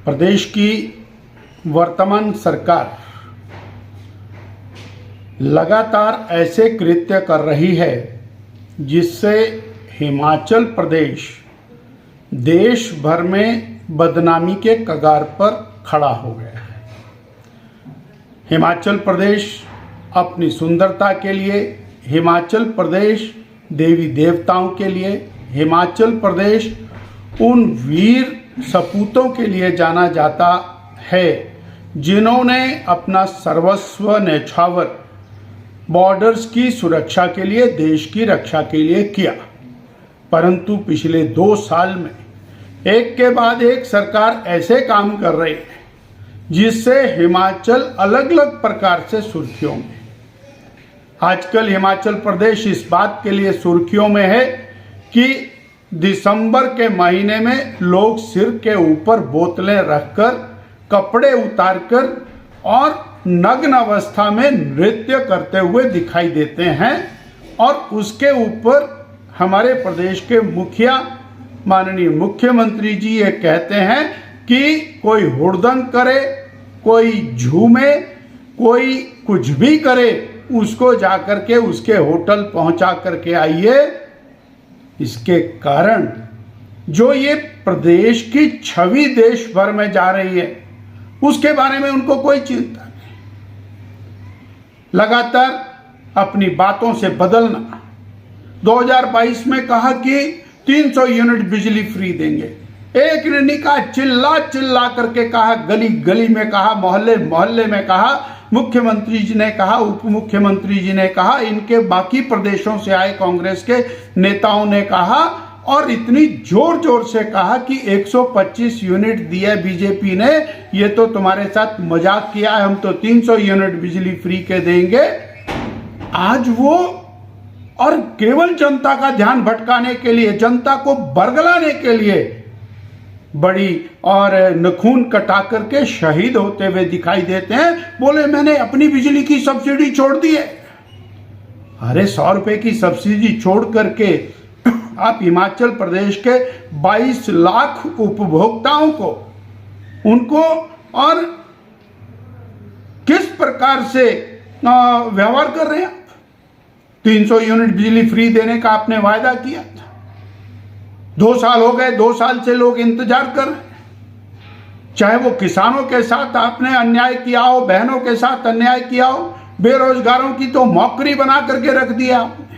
प्रदेश की वर्तमान सरकार लगातार ऐसे कृत्य कर रही है जिससे हिमाचल प्रदेश देश भर में बदनामी के कगार पर खड़ा हो गया है। हिमाचल प्रदेश अपनी सुंदरता के लिए, हिमाचल प्रदेश देवी देवताओं के लिए, हिमाचल प्रदेश उन वीर सपूतों के लिए जाना जाता है जिन्होंने अपना सर्वस्व न्यौछावर बॉर्डर्स की सुरक्षा के लिए, देश की रक्षा के लिए किया। परंतु पिछले 2 साल में एक के बाद एक सरकार ऐसे काम कर रही है जिससे हिमाचल अलग अलग प्रकार से सुर्खियों में। आजकल हिमाचल प्रदेश इस बात के लिए सुर्खियों में है कि दिसंबर के महीने में लोग सिर के ऊपर बोतलें रखकर, कपड़े उतारकर और नग्न अवस्था में नृत्य करते हुए दिखाई देते हैं। और उसके ऊपर हमारे प्रदेश के मुखिया माननीय मुख्यमंत्री जी ये कहते हैं कि कोई हुड़दंग करे, कोई झूमे, कोई कुछ भी करे, उसको जाकर के उसके होटल पहुंचा करके आइए। इसके कारण जो ये प्रदेश की छवि देश भर में जा रही है उसके बारे में उनको कोई चिंता नहीं। लगातार अपनी बातों से बदलना। 2022 में कहा कि 300 यूनिट बिजली फ्री देंगे, एक ने नहीं कहा, चिल्ला चिल्ला करके कहा, गली गली में कहा, मोहल्ले मोहल्ले में कहा, मुख्यमंत्री जी ने कहा, उप मुख्यमंत्री जी ने कहा, इनके बाकी प्रदेशों से आए कांग्रेस के नेताओं ने कहा और इतनी जोर जोर से कहा कि 125 यूनिट दिया बीजेपी ने, ये तो तुम्हारे साथ मजाक किया है, हम तो 300 यूनिट बिजली फ्री के देंगे। आज वो और केवल जनता का ध्यान भटकाने के लिए, जनता को बरगलाने के लिए बड़ी और नखून कटा करके शहीद होते हुए दिखाई देते हैं। बोले मैंने अपनी बिजली की सब्सिडी छोड़ दी है। अरे 100 रुपए की सब्सिडी छोड़ करके आप हिमाचल प्रदेश के 22 लाख उपभोक्ताओं को, उनको और किस प्रकार से व्यवहार कर रहे हैं आप? 300 यूनिट बिजली फ्री देने का आपने वायदा किया था, 2 साल हो गए, 2 साल से लोग इंतजार कर रहे हैं। चाहे वो किसानों के साथ आपने अन्याय किया हो, बहनों के साथ अन्याय किया हो, बेरोजगारों की तो मौकरी बना करके रख दिया आपने।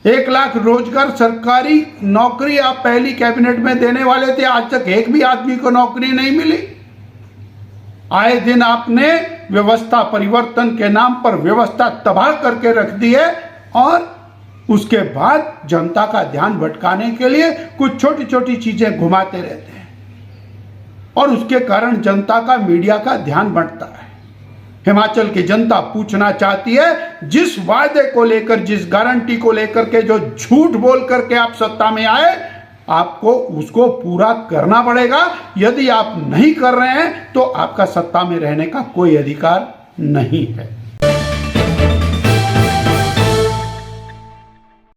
1 लाख रोजगार सरकारी नौकरी आप पहली कैबिनेट में देने वाले थे, आज तक एक भी आदमी को नौकरी नहीं मिली। आए दिन आपने व्यवस्था परिवर्तन के नाम पर व्यवस्था तबाह करके रख दी है और उसके बाद जनता का ध्यान भटकाने के लिए कुछ छोटी छोटी चीजें घुमाते रहते हैं और उसके कारण जनता का, मीडिया का ध्यान भटता है। हिमाचल की जनता पूछना चाहती है, जिस वायदे को लेकर, जिस गारंटी को लेकर के जो झूठ बोल करके आप सत्ता में आए, आपको उसको पूरा करना पड़ेगा। यदि आप नहीं कर रहे हैं तो आपका सत्ता में रहने का कोई अधिकार नहीं है।